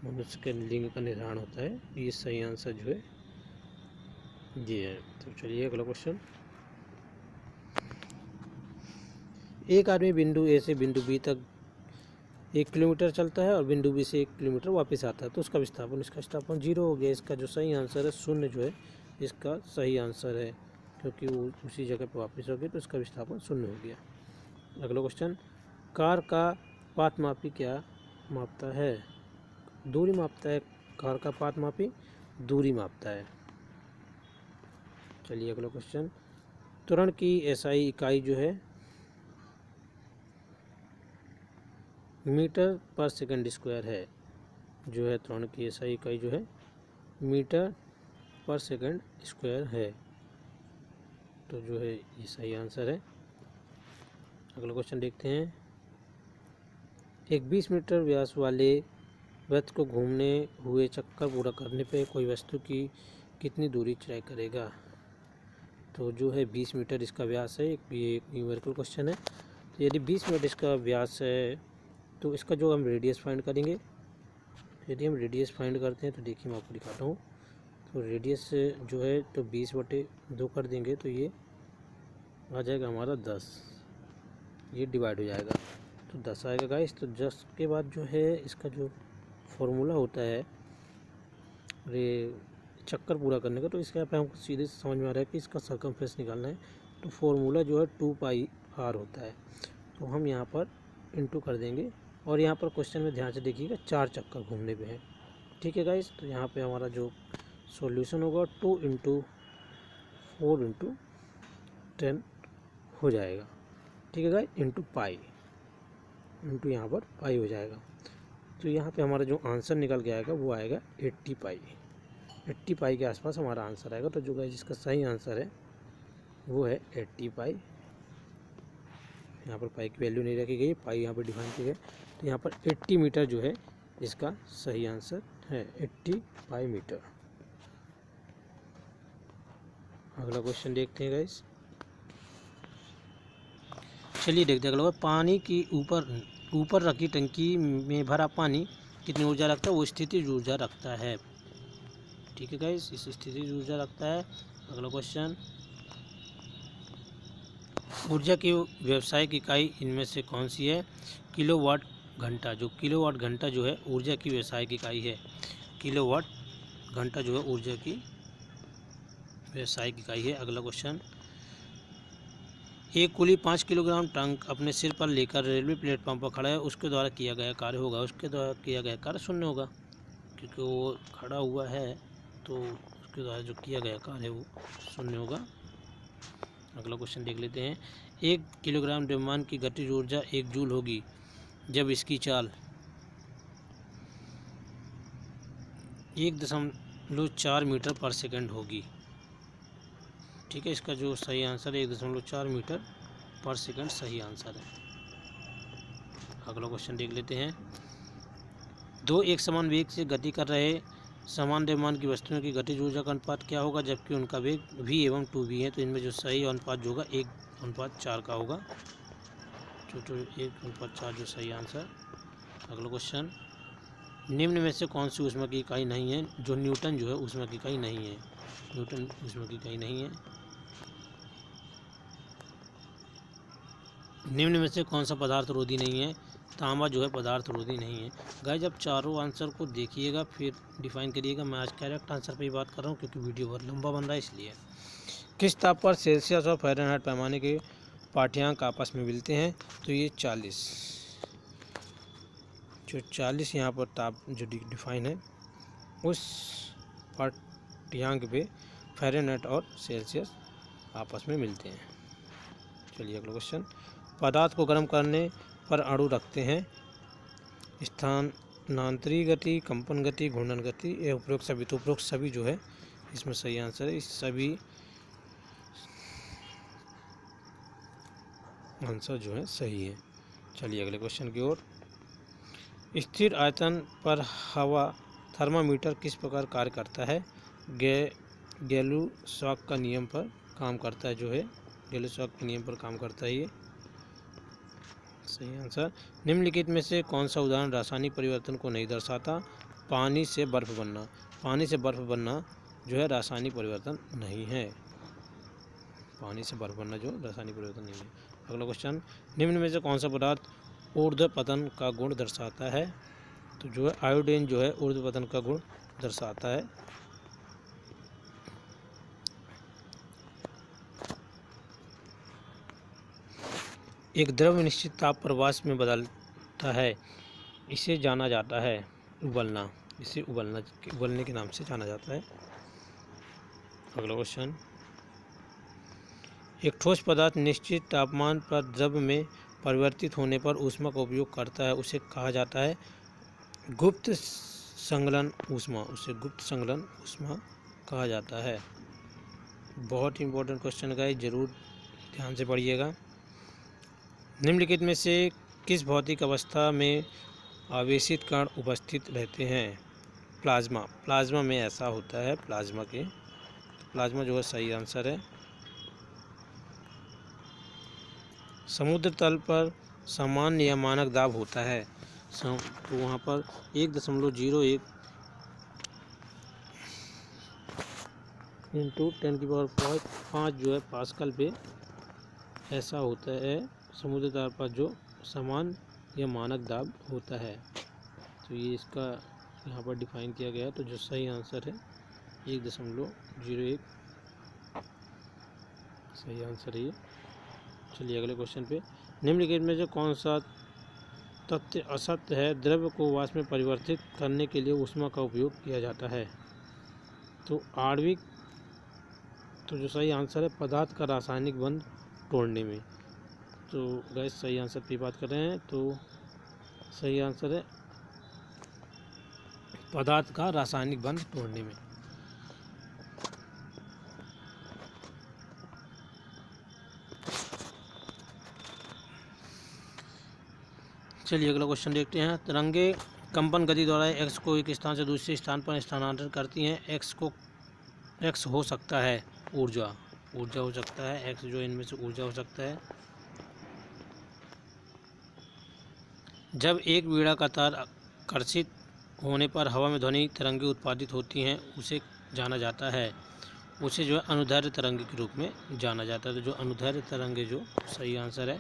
मनुष्य के लिंग का निर्धारण होता है, ये सही आंसर जो है ये है। तो चलिए अगला क्वेश्चन, एक आदमी बिंदु ए से बिंदु बी तक 1 किलोमीटर चलता है और बिंदु बी से 1 किलोमीटर वापस आता है, तो उसका विस्थापन 0 हो गया। इसका जो सही आंसर है 0 जो है इसका सही आंसर है, क्योंकि वो उसी जगह पर वापस हो गया, तो इसका विस्थापन 0 हो गया। अगला क्वेश्चन, कार का पाथमापी क्या मापता है? दूरी मापता है। कार का पाथमापी दूरी मापता है। चलिए अगला क्वेश्चन, त्वरण की एसआई इकाई जो है मीटर पर सेकंड स्क्वायर है। जो है त्वरण की एसआई इकाई जो है मीटर पर सेकंड स्क्वायर है। तो जो है ये सही आंसर है। अगला क्वेश्चन देखते हैं, एक 20 मीटर व्यास वाले वृत्त को घूमने हुए चक्कर पूरा करने पे कोई वस्तु की कितनी दूरी तय करेगा? तो जो है 20 मीटर इसका व्यास है। ये एक न्यूमेरिकल क्वेश्चन है। तो यदि 20 मीटर इसका व्यास है तो इसका जो हम रेडियस फाइंड करेंगे, यदि हम रेडियस फाइंड करते हैं तो देखिए मैं आपको दिखाता हूँ। तो रेडियस जो है तो 20/2 कर देंगे तो ये आ जाएगा हमारा 10, ये डिवाइड हो जाएगा तो 10 आएगा गाइस। तो 10 के बाद जो है इसका जो फॉर्मूला होता है चक्कर पूरा करने का, तो इसके यहाँ पे हमको सीधे समझ में आ रहा है कि इसका सर्कमफ्रेंस निकालना है। तो फॉर्मूला जो है 2πr होता है। तो हम यहाँ पर इंटू कर देंगे, और यहाँ पर क्वेश्चन में ध्यान से देखिएगा 4 चक्कर घूमने पे है। ठीक है गाइस, तो यहाँ पे हमारा जो सॉल्यूशन होगा 2 × 4 × 10 हो जाएगा। ठीक है गाइस, इंटू पाई, इंटू यहाँ पर पाई हो जाएगा। तो यहाँ पे हमारा जो आंसर निकल के आएगा वो आएगा 80 पाई। 80 पाई के आसपास हमारा आंसर आएगा। तो जो गाइस जिसका सही आंसर है वो है 80 पाई। यहाँ पर पाई की वैल्यू नहीं रखी गई, पाई यहाँ पर डिफाइन की गई। तो यहाँ पर 80 मीटर जो है इसका सही आंसर है, 80 पाई मीटर। अगला क्वेश्चन देखते हैं गाइस। चलिए देखते हैं अगला, पानी की ऊपर रखी टंकी में भरा पानी कितनी ऊर्जा रखता है? वो स्थितिज ऊर्जा रखता है। ठीक है गाइस, इस स्थितिज ऊर्जा रखता है। अगला क्वेश्चन, ऊर्जा की व्यावसायिक इकाई इनमें से कौन सी है? किलोवाट घंटा। जो किलोवाट घंटा जो है ऊर्जा की व्यावसायिक इकाई है। किलोवाट घंटा जो है ऊर्जा की व्यावसायिक इकाई है। अगला क्वेश्चन, एक कुली 5 किलोग्राम टंक अपने सिर पर लेकर रेलवे प्लेटफॉर्म पर खड़ा है, उसके द्वारा किया गया कार्य होगा। उसके द्वारा किया गया कार्य शून्य होगा, क्योंकि वो खड़ा हुआ है तो उसके द्वारा जो किया गया कार्य है वो शून्य होगा। अगला क्वेश्चन देख लेते हैं। 1 किलोग्राम द्रव्यमान की गतिज ऊर्जा 1 जूल होगी जब इसकी चाल 1.4 मीटर पर सेकंड होगी। ठीक है, इसका जो सही आंसर है 1.4 मीटर पर सेकंड सही आंसर है। अगला क्वेश्चन देख लेते हैं। दो एक समान वेग से गति कर रहे समान द्रव्यमान की वस्तुओं की गतिज ऊर्जा का अनुपात क्या होगा जबकि उनका वेग v एवं 2v है। तो इनमें जो सही अनुपात जो होगा 1:4 का होगा, तो 1:4 जो सही आंसर। अगला क्वेश्चन, निम्न में से कौन सी ऊष्मा की इकाई नहीं है जो न्यूटन जो है ऊष्मा की इकाई नहीं है। न्यूटन ऊष्मा की इकाई नहीं है। निम्न में से कौन सा पदार्थ रोधी नहीं है। तांबा जो है पदार्थ रोधी नहीं है। गाइस जब चारों आंसर को देखिएगा फिर डिफाइन करिएगा। मैं आज करेक्ट आंसर पे ही बात कर रहा हूँ क्योंकि वीडियो बहुत लंबा बन रहा है इसलिए। किस ताप पर सेल्सियस और फ़ारेनहाइट पैमाने के पाठ्यांक आपस में मिलते हैं। तो ये 40 जो 40 यहाँ पर ताप जो डिफाइन है उस पाठ्यांक पे फ़ारेनहाइट और सेल्सियस आपस में मिलते हैं। चलिए अगला क्वेश्चन, पदार्थ को गर्म करने पर अणु रखते हैं स्थानांतरी गति, कंपन गति, घूर्णन गति। ये उपरोक्त सभी, तो उपरोक्त सभी जो है इसमें सही आंसर है। इस सभी आंसर जो है सही है। चलिए अगले क्वेश्चन की ओर। स्थिर आयतन पर हवा थर्मामीटर किस प्रकार कार्य करता है। गैलुसॉक का नियम पर काम करता है, जो है गैलुसॉक के नियम पर काम करता है ये सही आंसर। निम्नलिखित में से कौन सा उदाहरण रासायनिक परिवर्तन को नहीं दर्शाता। पानी से बर्फ बनना, पानी से बर्फ बनना जो है रासायनिक परिवर्तन नहीं है। पानी से बर्फ बनना जो रासायनिक परिवर्तन नहीं है। अगला क्वेश्चन, निम्न में से कौन सा पदार्थ ऊर्ध्वपतन का गुण दर्शाता है। तो जो है आयोडीन जो है ऊर्ध्वपतन का गुण दर्शाता है। एक द्रव निश्चित ताप पर वाष्प में बदलता है, इसे जाना जाता है उबलना। इसे उबलने के नाम से जाना जाता है। अगला क्वेश्चन, एक ठोस पदार्थ निश्चित तापमान पर द्रव में परिवर्तित होने पर ऊष्मा का उपयोग करता है, उसे कहा जाता है गुप्त संगलन ऊष्मा। उसे गुप्त संगलन ऊष्मा कहा जाता है। बहुत इंपॉर्टेंट क्वेश्चन का, जरूर ध्यान से पढ़िएगा। निम्नलिखित में से किस भौतिक अवस्था में आवेशित कण उपस्थित रहते हैं। प्लाज्मा, प्लाज्मा में ऐसा होता है। प्लाज्मा जो है सही आंसर है। समुद्र तल पर सामान्य या मानक दाब होता है, तो वहाँ पर 1.01 इंटू 10⁵ जो है पास्कल पे ऐसा होता है समुद्र तल पर जो सामान्य या मानक दाब होता है। तो ये इसका यहाँ पर डिफाइन किया गया है। तो जो सही आंसर है 1.01 सही आंसर है ये। चलिए अगले क्वेश्चन पे, निम्नलिखित में से कौन सा तथ्य असत्य है। द्रव्य को वाष्प में परिवर्तित करने के लिए ऊष्मा का उपयोग किया जाता है। तो आणविक, तो जो सही आंसर है पदार्थ का रासायनिक बंध तोड़ने में। तो गैस सही आंसर पे बात कर रहे हैं। तो सही आंसर है पदार्थ का रासायनिक बंध तोड़ने में। चलिए अगला क्वेश्चन देखते हैं। तरंगे कंपन गति द्वारा एक्स को एक स्थान से दूसरे स्थान पर स्थानांतरित करती हैं। एक्स हो सकता है ऊर्जा हो सकता है। एक्स जो इनमें से ऊर्जा हो सकता है। जब एक वीणा का तार आकर्षित होने पर हवा में ध्वनि तरंगें उत्पादित होती हैं, उसे जाना जाता है, उसे जो है अनुदैर्ध्य तरंगे के रूप में जाना जाता है। तो जो अनुदैर्ध्य तरंगे जो सही आंसर है।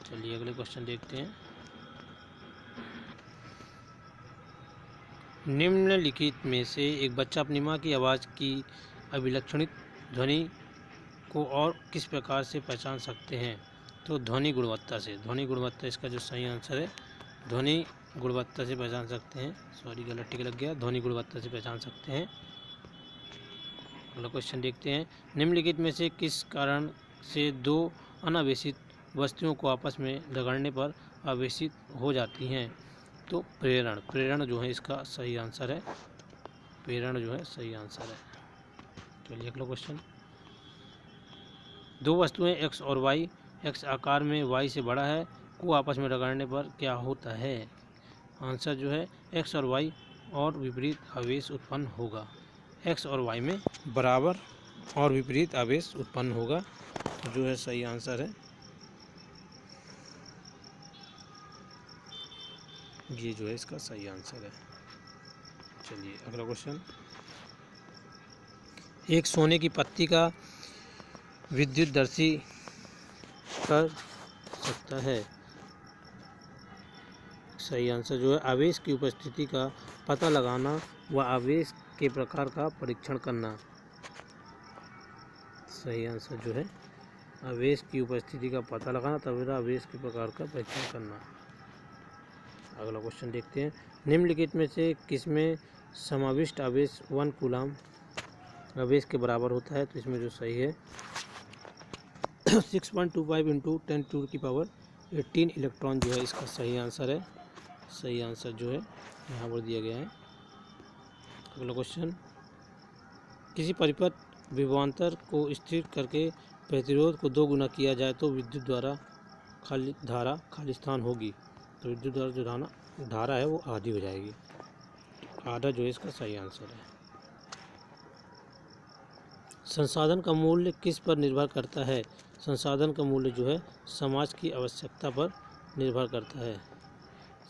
चलिए अगले क्वेश्चन देखते हैं। निम्नलिखित में से एक बच्चा अपनी माँ की आवाज़ की अभिलक्षणित ध्वनि को और किस प्रकार से पहचान सकते हैं? तो ध्वनि गुणवत्ता से। ध्वनि गुणवत्ता इसका जो सही आंसर है, ध्वनि गुणवत्ता से पहचान सकते हैं। सॉरी, गलत टिक लग गया। ध्वनि गुणवत्ता से पहचान सकते हैं। अगला क्वेश्चन देखते हैं। निम्नलिखित में से किस कारण से दो अनावेशित वस्तुओं को आपस में रगड़ने पर आवेशित हो जाती हैं? तो प्रेरण। प्रेरण जो है इसका सही आंसर है। प्रेरण जो है सही आंसर है। चलिए अगला क्वेश्चन। दो वस्तुएं x और y, x आकार में y से बड़ा है, को आपस में रगड़ने पर क्या होता है? आंसर जो है x और y और विपरीत आवेश उत्पन्न होगा। x और y में बराबर और विपरीत आवेश उत्पन्न होगा, जो है सही आंसर है। ये जो है इसका सही आंसर है। चलिए अगला क्वेश्चन। एक सोने की पत्ती का विद्युतदर्शी कर सकता है। सही आंसर जो है आवेश की उपस्थिति का पता लगाना व आवेश के प्रकार का परीक्षण करना। सही आंसर जो है आवेश की उपस्थिति का पता लगाना तथा आवेश के प्रकार का परीक्षण करना। अगला क्वेश्चन देखते हैं। निम्नलिखित में से किसमें समाविष्ट आवेश 1 कूलम आवेश के बराबर होता है? तो इसमें जो सही है 6.25 इंटू 10⁻18 इलेक्ट्रॉन जो है इसका सही आंसर है। सही आंसर जो है यहाँ पर दिया गया है। अगला क्वेश्चन। किसी परिपथ विभवांतर को स्थिर करके प्रतिरोध को 2 गुना किया जाए तो विद्युत द्वारा धारा खाली स्थान होगी। तो विद्युत द्वारा जो धारा है वो आधी हो जाएगी। आधा जो है इसका सही आंसर है। संसाधन का मूल्य किस पर निर्भर करता है? संसाधन का मूल्य जो है समाज की आवश्यकता पर निर्भर करता है।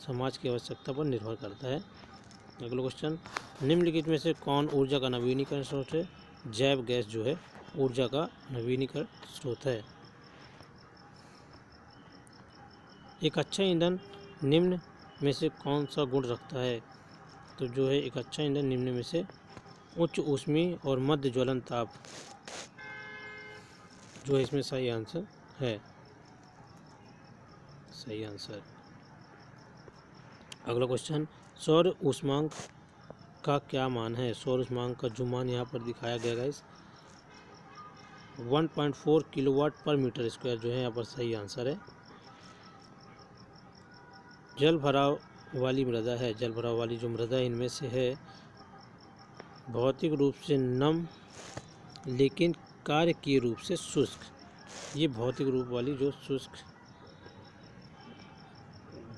समाज की आवश्यकता पर निर्भर करता है। अगला क्वेश्चन। निम्नलिखित में से कौन ऊर्जा का नवीनीकरण स्रोत है? जैव गैस जो है ऊर्जा का नवीनीकरण स्रोत है। एक अच्छा ईंधन निम्न में से कौन सा गुण रखता है? तो जो है एक अच्छा ईंधन निम्न में से उच्च ऊष्मीय और मध्य ज्वलन ताप जो है इसमें सही आंसर है। सही आंसर। अगला क्वेश्चन। सौर ऊष्मांक का क्या मान है? सौर ऊष्मांक का जो मान यहाँ पर दिखाया गया गाइस 1.4 किलोवाट पर मीटर स्क्वायर जो है यहाँ पर सही आंसर है। जल भराव वाली मृदा है। जल भराव वाली जो मृदा इनमें से है भौतिक रूप से नम लेकिन कार्यकीय रूप से शुष्क। ये भौतिक रूप वाली जो शुष्क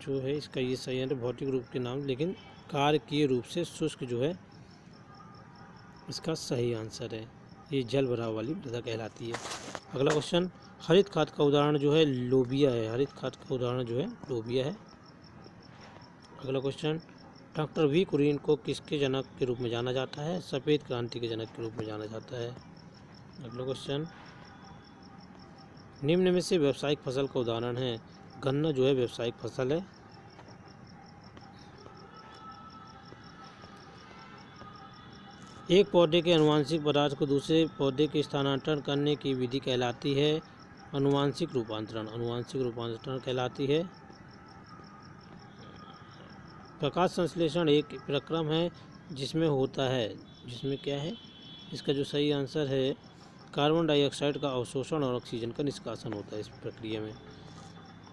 जो है इसका ये सही है। भौतिक रूप के नाम लेकिन कार्यकीय रूप से शुष्क जो है इसका सही आंसर है। ये जल भराव वाली मृदा कहलाती है। अगला क्वेश्चन। हरित खाद का उदाहरण जो है लोबिया है। हरित खाद का उदाहरण जो है लोबिया है। अगला क्वेश्चन। डॉक्टर वी कुरीन को किसके जनक के रूप में जाना जाता है? सफ़ेद क्रांति के जनक के रूप में जाना जाता है। अगला क्वेश्चन। निम्न में से व्यावसायिक फसल का उदाहरण है। गन्ना जो है व्यावसायिक फसल है। एक पौधे के आनुवंशिक पदार्थ को दूसरे पौधे के स्थानांतरण करने की विधि कहलाती है आनुवंशिक रूपांतरण। आनुवंशिक रूपांतरण कहलाती है। प्रकाश संश्लेषण एक प्रक्रम है जिसमें होता है, जिसमें क्या है? इसका जो सही आंसर है कार्बन डाइऑक्साइड का अवशोषण और ऑक्सीजन का निष्कासन होता है। इस प्रक्रिया में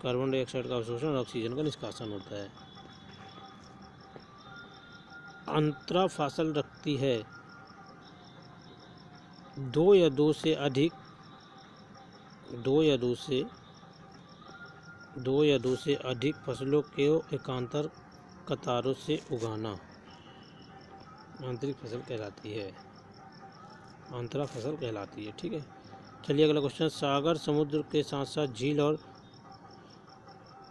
कार्बन डाइऑक्साइड का अवशोषण और ऑक्सीजन का निष्कासन होता है। अंतरा फसल रखती है। दो या दो से अधिक फसलों के एकांतर कतारों से उगाना आंतरिक फसल कहलाती है। अंतरा फसल कहलाती है। ठीक है। चलिए अगला क्वेश्चन। सागर समुद्र के साथ साथ झील और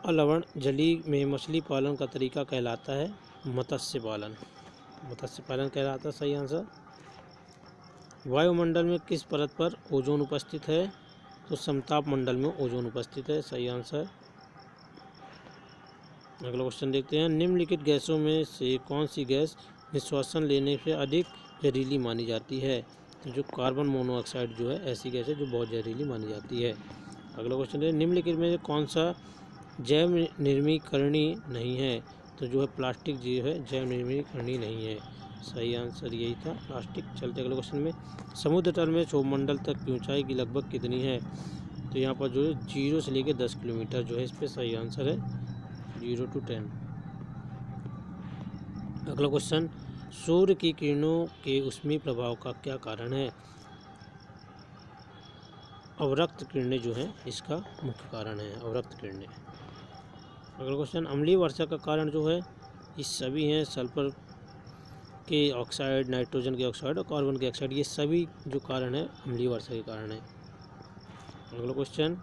अलवण जली में मछली पालन का तरीका कहलाता है मत्स्य पालन। मत्स्य पालन कहलाता है। सही आंसर। वायुमंडल में किस परत पर ओजोन उपस्थित है? तो समताप मंडल में ओजोन उपस्थित है। सही आंसर। अगला क्वेश्चन देखते हैं। निम्नलिखित गैसों में से कौन सी गैस निश्वासन लेने से अधिक जहरीली मानी जाती है? तो जो कार्बन मोनोऑक्साइड जो है ऐसी गैस है जो बहुत जहरीली मानी जाती है। अगला क्वेश्चन है निम्नलिखित में से कौन सा जैव निर्मीकरणीय नहीं है? तो जो है प्लास्टिक जो है जैव निर्मीकरणीय नहीं है। सही आंसर यही था, प्लास्टिक। चलते अगले क्वेश्चन में, समुद्र तल में सौरमंडल तक की ऊंचाई की लगभग कितनी है? तो यहाँ पर जो है 0 से लेकर 10 किलोमीटर जो है इस पर सही आंसर है 0 to 10। अगला क्वेश्चन, सूर्य की किरणों के ऊष्मीय प्रभाव का क्या कारण है? अवरक्त किरणें जो हैं इसका मुख्य कारण है, अवरक्त किरणें। अगला क्वेश्चन, अम्लीय वर्षा का कारण जो है ये सभी हैं, सल्फर के ऑक्साइड, नाइट्रोजन के ऑक्साइड और कार्बन के ऑक्साइड, ये सभी जो कारण है अम्लीय वर्षा के कारण है। अगला क्वेश्चन,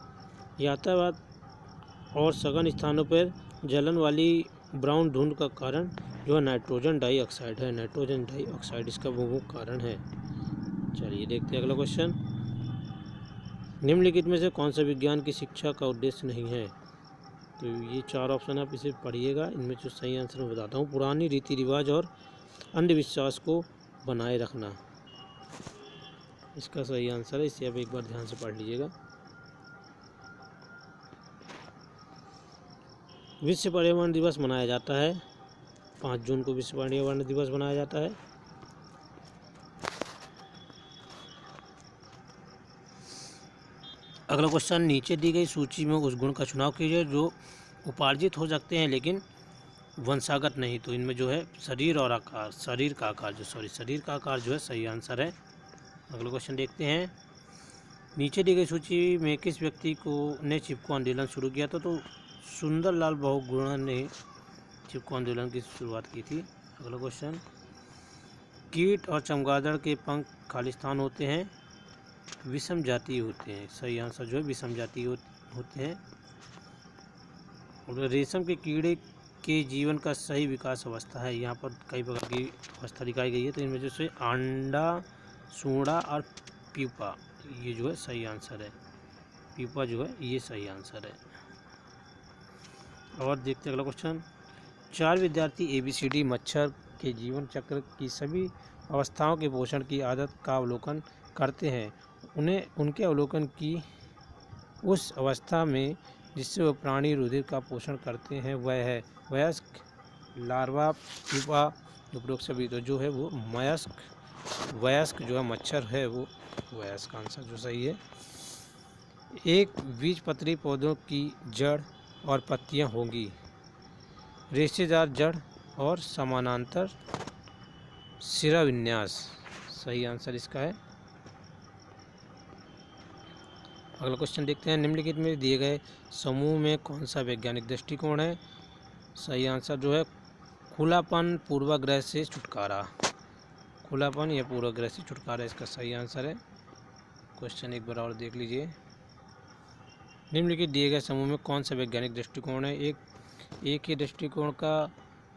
यातायात और सघन स्थानों पर जलन वाली ब्राउन धुंध का कारण जो है नाइट्रोजन डाइऑक्साइड है, नाइट्रोजन डाइऑक्साइड इसका मुख्य कारण है। चलिए देखते हैं अगला क्वेश्चन, निम्नलिखित में से कौन सा विज्ञान की शिक्षा का उद्देश्य नहीं है? तो ये 4 ऑप्शन आप इसे पढ़िएगा, इनमें जो सही आंसर मैं बताता हूँ। पुरानी रीति रिवाज और अंधविश्वास को बनाए रखना, इसका सही आंसर है, इसे आप एक बार ध्यान से पढ़ लीजिएगा। विश्व पर्यावरण दिवस मनाया जाता है 5 जून को, विश्व पर्यावरण दिवस मनाया जाता है। अगला क्वेश्चन, नीचे दी गई सूची में उस गुण का चुनाव कीजिए जो उपार्जित हो सकते हैं लेकिन वंशागत नहीं। तो इनमें जो है शरीर और आकार, शरीर का आकार जो है सही आंसर है। अगला क्वेश्चन देखते हैं, नीचे दी गई सूची में किस व्यक्ति को ने चिपको आंदोलन शुरू किया था? तो सुंदरलाल बहुगुणा ने चिपको आंदोलन की शुरुआत की थी। अगला क्वेश्चन, कीट और चमगादड़ के पंख खालिस्तान होते हैं, विषम जातीय होते हैं। सही आंसर जो है विषम जातीय होते हैं। और रेशम के कीड़े के जीवन का सही विकास अवस्था है, यहाँ पर कई प्रकार की अवस्था दिखाई गई है। तो इनमें जैसे अंडा, सूंडा और प्यूपा, ये जो है सही आंसर है, प्यूपा जो है ये सही आंसर है। और देखते हैं अगला क्वेश्चन, 4 विद्यार्थी ABCD मच्छर के जीवन चक्र की सभी अवस्थाओं के पोषण की आदत का अवलोकन करते हैं। उन्हें उनके अवलोकन की उस अवस्था में जिससे वह प्राणी रुधिर का पोषण करते हैं वह है वयस्क, लार्वा, प्यूपा, उपरोक्त सभी। तो जो है वो वयस्क जो है मच्छर है वो वयस्क आंसर जो सही है। एक बीजपत्री पौधों की जड़ और पत्तियां होंगी, रेशेदार जड़ और समानांतर सिरा विन्यास, सही आंसर इसका है। अगला क्वेश्चन देखते हैं, निम्नलिखित में दिए गए समूह में कौन सा वैज्ञानिक दृष्टिकोण है? सही आंसर जो है खुलापन, पूर्वाग्रह से छुटकारा, खुलापन या पूर्वाग्रह से छुटकारा इसका सही आंसर है। क्वेश्चन एक बार और देख लीजिए, निम्नलिखित दिए गए समूह में कौन सा वैज्ञानिक दृष्टिकोण है? एक ही दृष्टिकोण का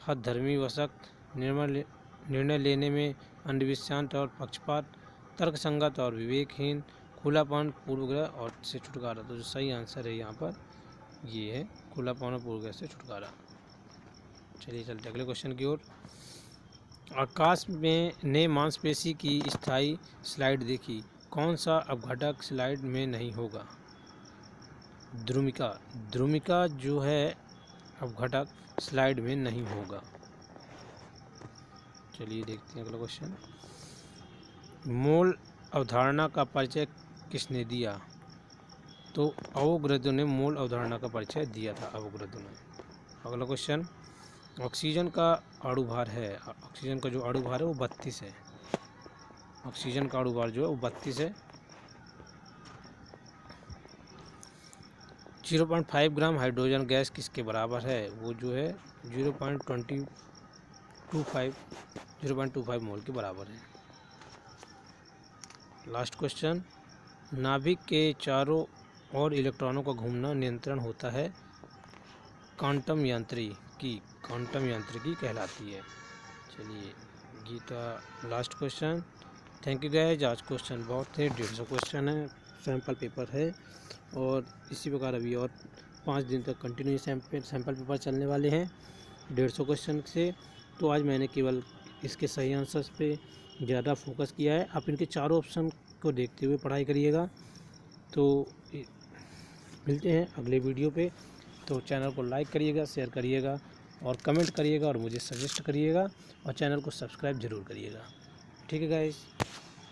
हठधर्मी, वशक, निर्णय लेने में अंधविश्वास और पक्षपात, तर्कसंगत और विवेकहीन, खुलापन, पूर्वाग्रह और से छुटकारा। तो जो सही आंसर है यहाँ पर ये है खुलापन और पूर्वाग्रह से छुटकारा। चलिए चलते अगले क्वेश्चन की ओर। आकाश में ने मांसपेशी की स्थायी स्लाइड देखी, कौन सा अपघटक स्लाइड में नहीं होगा? ध्रुमिका जो है अपघटक स्लाइड में नहीं होगा। चलिए देखते हैं अगला क्वेश्चन, मोल अवधारणा का परिचय किसने दिया? तो अवोगाद्रो ने मोल अवधारणा का परिचय दिया था, अवोगाद्रो ने। अगला क्वेश्चन, ऑक्सीजन का अणुभार है, ऑक्सीजन का जो अणुभार है वो 32 है, ऑक्सीजन का अणुभार जो है वो 32 है। 0.5 ग्राम हाइड्रोजन गैस किसके बराबर है? वो जो है 0.25 मोल के बराबर है। लास्ट क्वेश्चन, नाभिक के चारों ओर इलेक्ट्रॉनों का घूमना नियंत्रण होता है क्वांटम यांत्रिकी कहलाती है। चलिए Geeta last question. Thank you guys, आज क्वेश्चन बहुत थे, 150 क्वेश्चन है, सैम्पल पेपर है और इसी प्रकार अभी और 5 दिन तक कंटिन्यू सैम्पल पेपर चलने वाले हैं 150 क्वेश्चन से। तो आज मैंने केवल इसके सही आंसर्स पे ज़्यादा फोकस किया है। आप इनके चारों ऑप्शन को देखते हुए पढ़ाई करिएगा। तो मिलते हैं अगले वीडियो पे। तो चैनल को लाइक करिएगा, शेयर करिएगा और कमेंट करिएगा और मुझे सजेस्ट करिएगा और चैनल को सब्सक्राइब ज़रूर करिएगा। ठीक है गाइस।